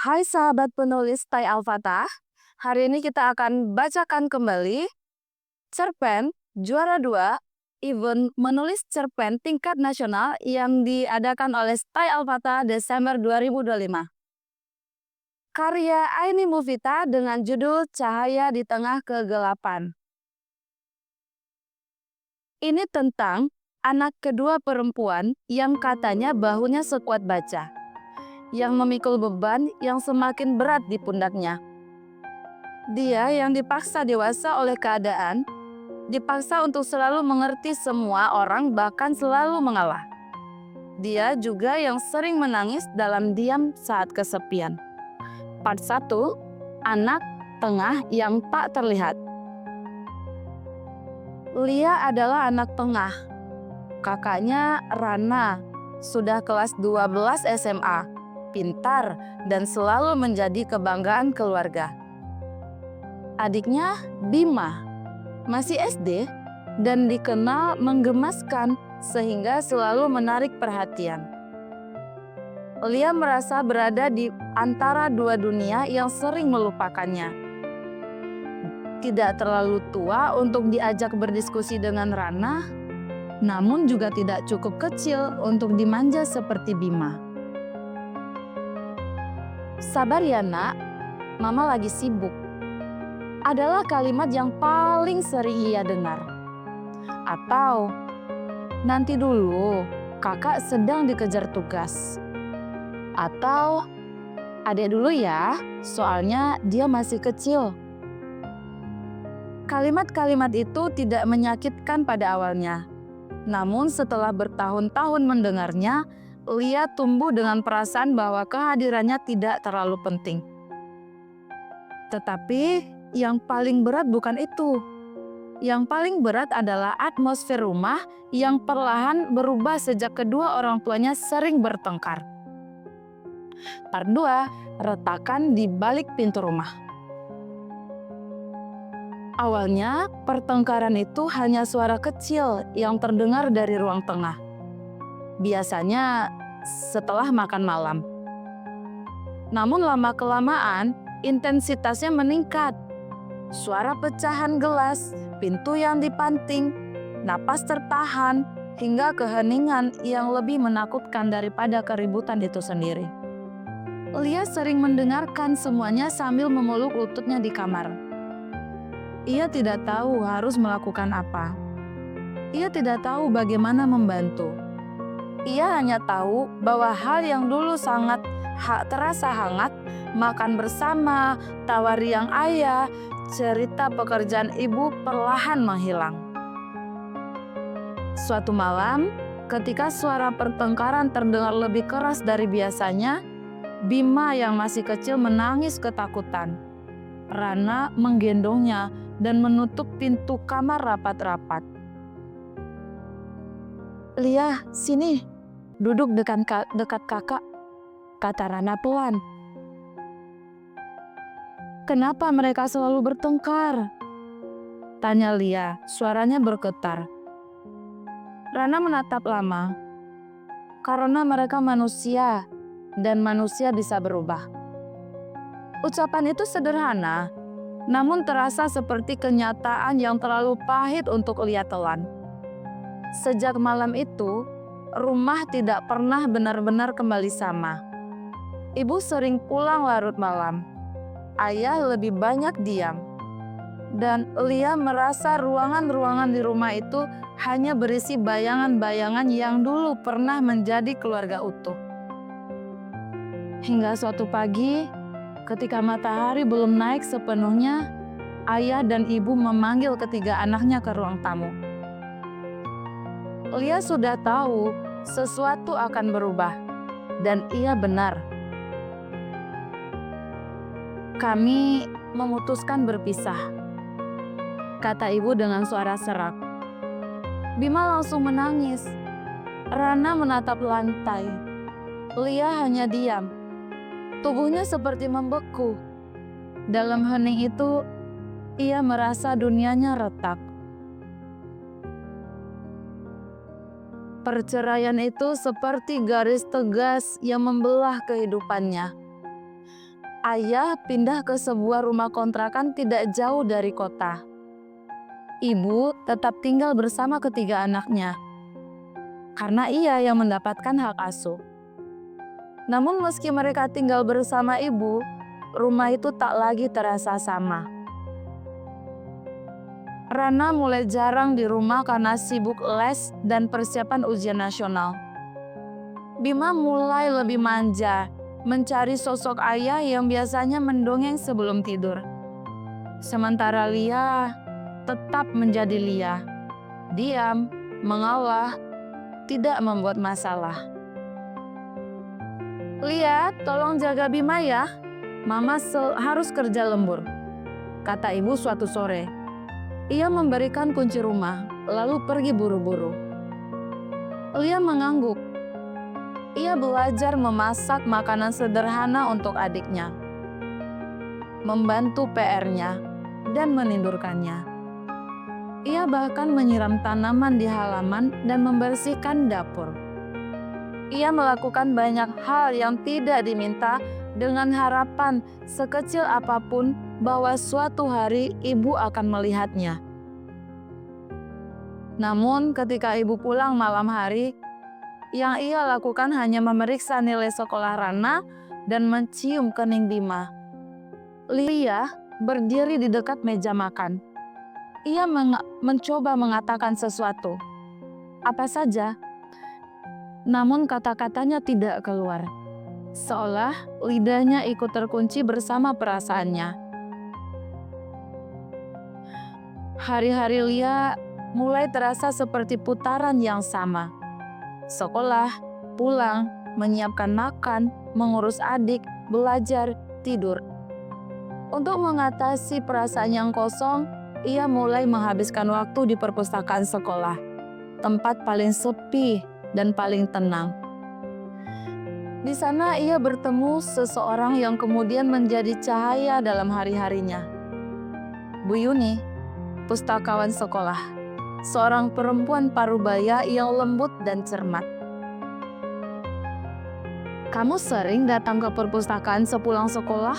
Hai sahabat penulis Tai Al-Fatah, hari ini kita akan bacakan kembali cerpen juara 2 event menulis cerpen tingkat nasional yang diadakan oleh Tai Al-Fatah Desember 2025. Karya Aini Mufita dengan judul Cahaya di Tengah Kegelapan. Ini tentang anak kedua perempuan yang katanya bahunya sekuat baja, yang memikul beban yang semakin berat di pundaknya. Dia yang dipaksa dewasa oleh keadaan, dipaksa untuk selalu mengerti semua orang bahkan selalu mengalah. Dia juga yang sering menangis dalam diam saat kesepian. Part 1, Anak Tengah yang Tak Terlihat. Lia adalah anak tengah. Kakaknya Rana sudah kelas 12 SMA, pintar dan selalu menjadi kebanggaan keluarga. Adiknya Bima masih SD dan dikenal menggemaskan sehingga selalu menarik perhatian. Lia merasa berada di antara dua dunia yang sering melupakannya. Tidak terlalu tua untuk diajak berdiskusi dengan Rana, namun juga tidak cukup kecil untuk dimanja seperti Bima. Sabar ya nak, mama lagi sibuk, adalah kalimat yang paling sering ia dengar. Atau, nanti dulu, kakak sedang dikejar tugas. Atau, adek dulu ya, soalnya dia masih kecil. Kalimat-kalimat itu tidak menyakitkan pada awalnya. Namun setelah bertahun-tahun mendengarnya, Lia tumbuh dengan perasaan bahwa kehadirannya tidak terlalu penting. Tetapi yang paling berat bukan itu. Yang paling berat adalah atmosfer rumah yang perlahan berubah sejak kedua orang tuanya sering bertengkar. Part 2, Retakan di balik pintu rumah. Awalnya, pertengkaran itu hanya suara kecil yang terdengar dari ruang tengah. Biasanya setelah makan malam. Namun lama-kelamaan, intensitasnya meningkat. Suara pecahan gelas, pintu yang dibanting, napas tertahan, hingga keheningan yang lebih menakutkan daripada keributan itu sendiri. Lia sering mendengarkan semuanya sambil memeluk lututnya di kamar. Ia tidak tahu harus melakukan apa. Ia tidak tahu bagaimana membantu. Ia hanya tahu bahwa hal yang dulu sangat terasa hangat, makan bersama, tawa riang ayah, cerita pekerjaan ibu perlahan menghilang. Suatu malam, ketika suara pertengkaran terdengar lebih keras dari biasanya, Bima yang masih kecil menangis ketakutan. Rana menggendongnya dan menutup pintu kamar rapat-rapat. Lia, sini, duduk dekat kakak, kata Rana pelan. Kenapa mereka selalu bertengkar? Tanya Lia, suaranya bergetar. Rana menatap lama. Karena mereka manusia, dan manusia bisa berubah. Ucapan itu sederhana, namun terasa seperti kenyataan yang terlalu pahit untuk Lia telan. Sejak malam itu, rumah tidak pernah benar-benar kembali sama. Ibu sering pulang larut malam. Ayah lebih banyak diam. Dan Lia merasa ruangan-ruangan di rumah itu hanya berisi bayangan-bayangan yang dulu pernah menjadi keluarga utuh. Hingga suatu pagi, ketika matahari belum naik sepenuhnya, ayah dan ibu memanggil ketiga anaknya ke ruang tamu. Lia sudah tahu sesuatu akan berubah, dan ia benar. Kami memutuskan berpisah, kata ibu dengan suara serak. Bima langsung menangis. Rana menatap lantai. Lia hanya diam. Tubuhnya seperti membeku. Dalam hening itu, ia merasa dunianya retak. Perceraian itu seperti garis tegas yang membelah kehidupannya. Ayah pindah ke sebuah rumah kontrakan tidak jauh dari kota. Ibu tetap tinggal bersama ketiga anaknya, karena ia yang mendapatkan hak asuh. Namun meski mereka tinggal bersama ibu, rumah itu tak lagi terasa sama. Rana mulai jarang di rumah karena sibuk les dan persiapan ujian nasional. Bima mulai lebih manja, mencari sosok ayah yang biasanya mendongeng sebelum tidur. Sementara Lia tetap menjadi Lia, diam, mengalah, tidak membuat masalah. "Lia, tolong jaga Bima ya, Mama harus kerja lembur," kata ibu suatu sore. Ia memberikan kunci rumah, lalu pergi buru-buru. Lia mengangguk. Ia belajar memasak makanan sederhana untuk adiknya, membantu PR-nya, dan menidurkannya. Ia bahkan menyiram tanaman di halaman dan membersihkan dapur. Ia melakukan banyak hal yang tidak diminta dengan harapan sekecil apapun bahwa suatu hari ibu akan melihatnya. Namun ketika ibu pulang malam hari, yang ia lakukan hanya memeriksa nilai sekolah Rana dan mencium kening Bima. Lia berdiri di dekat meja makan. Ia mencoba mengatakan sesuatu, apa saja, namun kata-katanya tidak keluar. Seolah lidahnya ikut terkunci bersama perasaannya. Hari-hari Lia mulai terasa seperti putaran yang sama. Sekolah, pulang, menyiapkan makan, mengurus adik, belajar, tidur. Untuk mengatasi perasaan yang kosong, ia mulai menghabiskan waktu di perpustakaan sekolah, tempat paling sepi dan paling tenang. Di sana ia bertemu seseorang yang kemudian menjadi cahaya dalam hari-harinya. Bu Yuni, pustakawan sekolah, seorang perempuan parubaya yang lembut dan cermat. "Kamu sering datang ke perpustakaan sepulang sekolah?"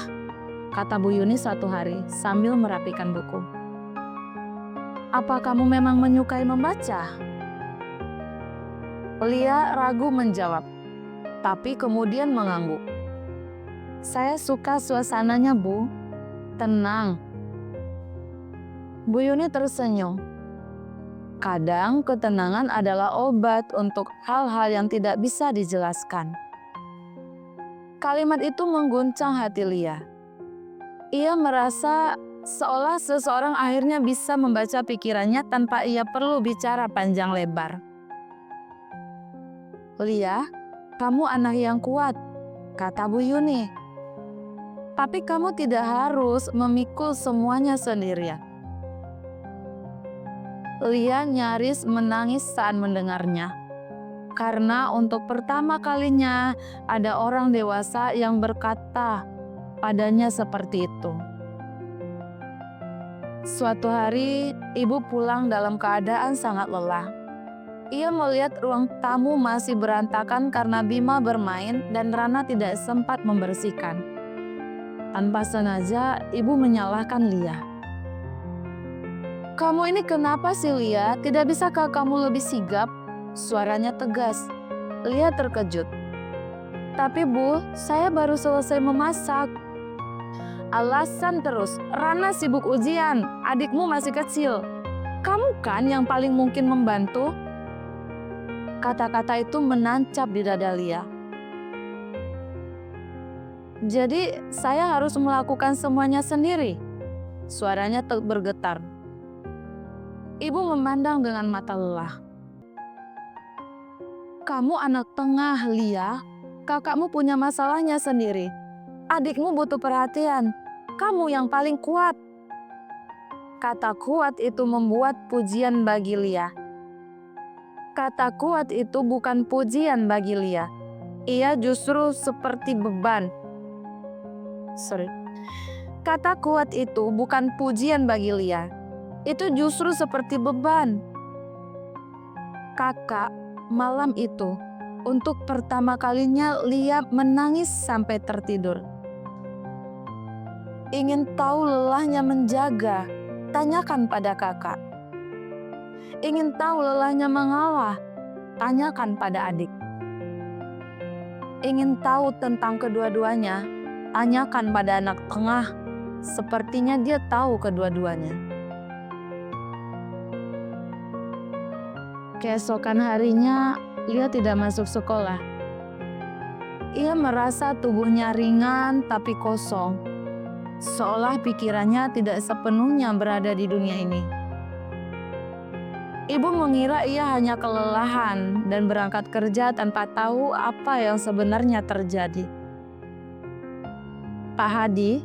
kata Bu Yuni suatu hari sambil merapikan buku. "Apa kamu memang menyukai membaca?" Lia ragu menjawab, tapi kemudian mengangguk. "Saya suka suasananya, Bu. Tenang." Bu Yuni tersenyum. Kadang ketenangan adalah obat untuk hal-hal yang tidak bisa dijelaskan. Kalimat itu mengguncang hati Lia. Ia merasa seolah seseorang akhirnya bisa membaca pikirannya tanpa ia perlu bicara panjang lebar. "Lia, kamu anak yang kuat," kata Bu Yuni. "Tapi kamu tidak harus memikul semuanya sendirian." Lia nyaris menangis saat mendengarnya. Karena untuk pertama kalinya ada orang dewasa yang berkata padanya seperti itu. Suatu hari, ibu pulang dalam keadaan sangat lelah. Ia melihat ruang tamu masih berantakan karena Bima bermain dan Rana tidak sempat membersihkan. Tanpa sengaja, ibu menyalahkan Lia. "Kamu ini kenapa sih, Lia? Tidak bisakah kamu lebih sigap?" Suaranya tegas. Lia terkejut. "Tapi Bu, saya baru selesai memasak." "Alasan terus, Rana sibuk ujian, adikmu masih kecil. Kamu kan yang paling mungkin membantu." Kata-kata itu menancap di dada Lia. "Jadi saya harus melakukan semuanya sendiri?" Suaranya bergetar. Ibu memandang dengan mata lelah. "Kamu anak tengah, Lia. Kakakmu punya masalahnya sendiri. Adikmu butuh perhatian. Kamu yang paling kuat." Kata kuat itu membuat pujian bagi Lia. Kata kuat itu bukan pujian bagi Lia. Ia justru seperti beban. Kata kuat itu bukan pujian bagi Lia. Itu justru seperti beban. "Kakak, malam itu, untuk pertama kalinya Lia menangis sampai tertidur. Ingin tahu lelahnya menjaga? Tanyakan pada kakak. Ingin tahu lelahnya mengalah? Tanyakan pada adik. Ingin tahu tentang kedua-duanya? Tanyakan pada anak tengah. Sepertinya dia tahu kedua-duanya. Keesokan harinya, Lia tidak masuk sekolah. Ia merasa tubuhnya ringan tapi kosong, seolah pikirannya tidak sepenuhnya berada di dunia ini. Ibu mengira ia hanya kelelahan dan berangkat kerja tanpa tahu apa yang sebenarnya terjadi. Pak Hadi,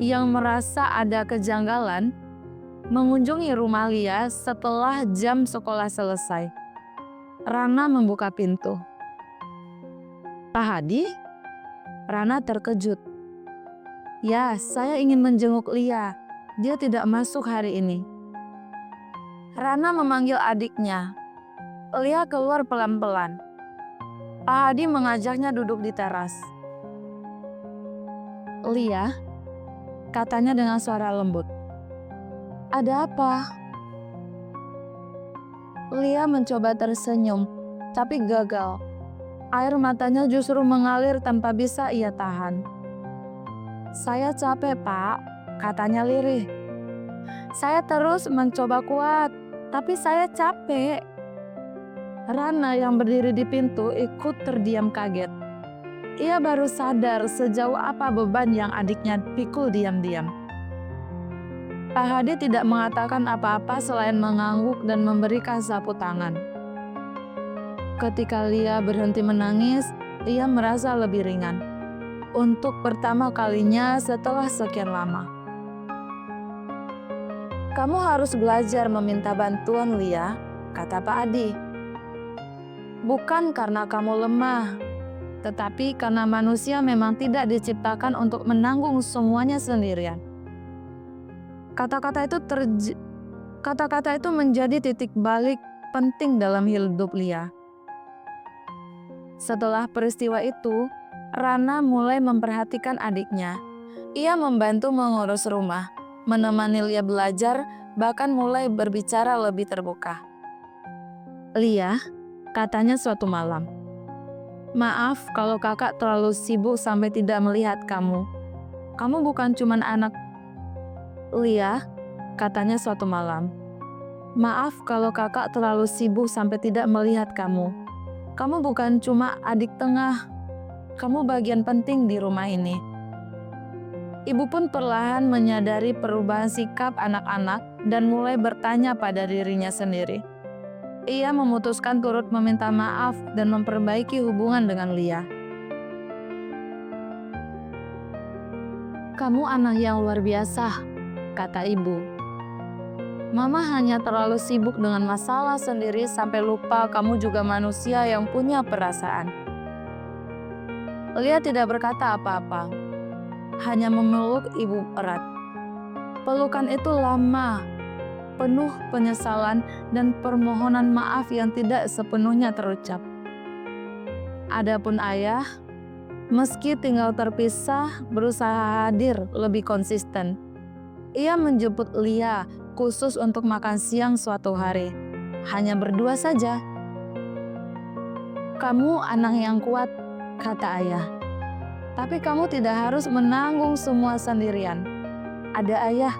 yang merasa ada kejanggalan, mengunjungi rumah Lia setelah jam sekolah selesai. Rana membuka pintu. Pak Hadi? Rana terkejut. Ya, saya ingin menjenguk Lia. Dia tidak masuk hari ini. Rana memanggil adiknya. Lia keluar pelan-pelan. Pak Hadi mengajaknya duduk di teras. Lia, katanya dengan suara lembut. Ada apa? Lia mencoba tersenyum, tapi gagal. Air matanya justru mengalir tanpa bisa ia tahan. Saya capek, Pak, katanya lirih. Saya terus mencoba kuat, tapi saya capek. Rana yang berdiri di pintu ikut terdiam kaget. Ia baru sadar sejauh apa beban yang adiknya pikul diam-diam. Pak Hadi tidak mengatakan apa-apa selain mengangguk dan memberikan sapu tangan. Ketika Lia berhenti menangis, ia merasa lebih ringan. Untuk pertama kalinya setelah sekian lama. Kamu harus belajar meminta bantuan, Lia, kata Pak Hadi. Bukan karena kamu lemah, tetapi karena manusia memang tidak diciptakan untuk menanggung semuanya sendirian. Kata-kata itu menjadi titik balik penting dalam hidup Lia. Setelah peristiwa itu, Rana mulai memperhatikan adiknya. Ia membantu mengurus rumah, menemani Lia belajar, bahkan mulai berbicara lebih terbuka. Lia, katanya suatu malam. Maaf kalau kakak terlalu sibuk sampai tidak melihat kamu. Kamu bukan cuma anak. Lia, katanya suatu malam. Maaf kalau kakak terlalu sibuk sampai tidak melihat kamu. Kamu bukan cuma adik tengah. Kamu bagian penting di rumah ini. Ibu pun perlahan menyadari perubahan sikap anak-anak dan mulai bertanya pada dirinya sendiri. Ia memutuskan turut meminta maaf dan memperbaiki hubungan dengan Lia. Kamu anak yang luar biasa, kata ibu. Mama hanya terlalu sibuk dengan masalah sendiri sampai lupa kamu juga manusia yang punya perasaan. Lia tidak berkata apa-apa, hanya memeluk ibu erat. Pelukan itu lama, penuh penyesalan dan permohonan maaf yang tidak sepenuhnya terucap. Adapun ayah, meski tinggal terpisah, berusaha hadir lebih konsisten. Ia menjemput Lia khusus untuk makan siang suatu hari. Hanya berdua saja. Kamu anak yang kuat, kata ayah. Tapi kamu tidak harus menanggung semua sendirian. Ada ayah.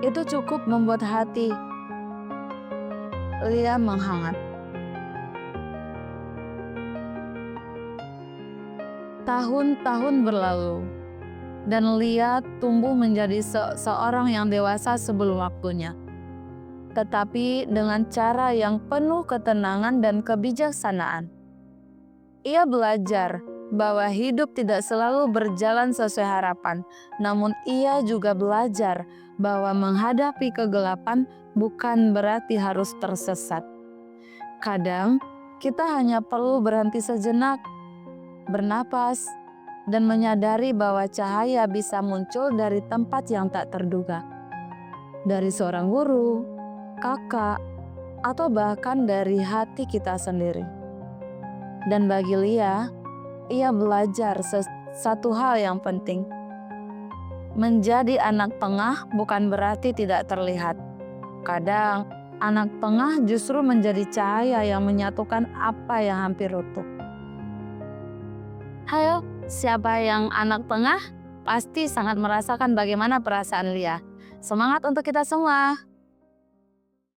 Itu cukup membuat hati Lia menghangat. Tahun-tahun berlalu, dan Lia tumbuh menjadi seorang yang dewasa sebelum waktunya. Tetapi dengan cara yang penuh ketenangan dan kebijaksanaan. Ia belajar bahwa hidup tidak selalu berjalan sesuai harapan, namun ia juga belajar bahwa menghadapi kegelapan bukan berarti harus tersesat. Kadang kita hanya perlu berhenti sejenak, bernapas, dan menyadari bahwa cahaya bisa muncul dari tempat yang tak terduga. Dari seorang guru, kakak, atau bahkan dari hati kita sendiri. Dan bagi Lia, ia belajar satu hal yang penting. Menjadi anak tengah bukan berarti tidak terlihat. Kadang, anak tengah justru menjadi cahaya yang menyatukan apa yang hampir runtuh. Hayo, siapa yang anak tengah pasti sangat merasakan bagaimana perasaan Lia. Semangat untuk kita semua!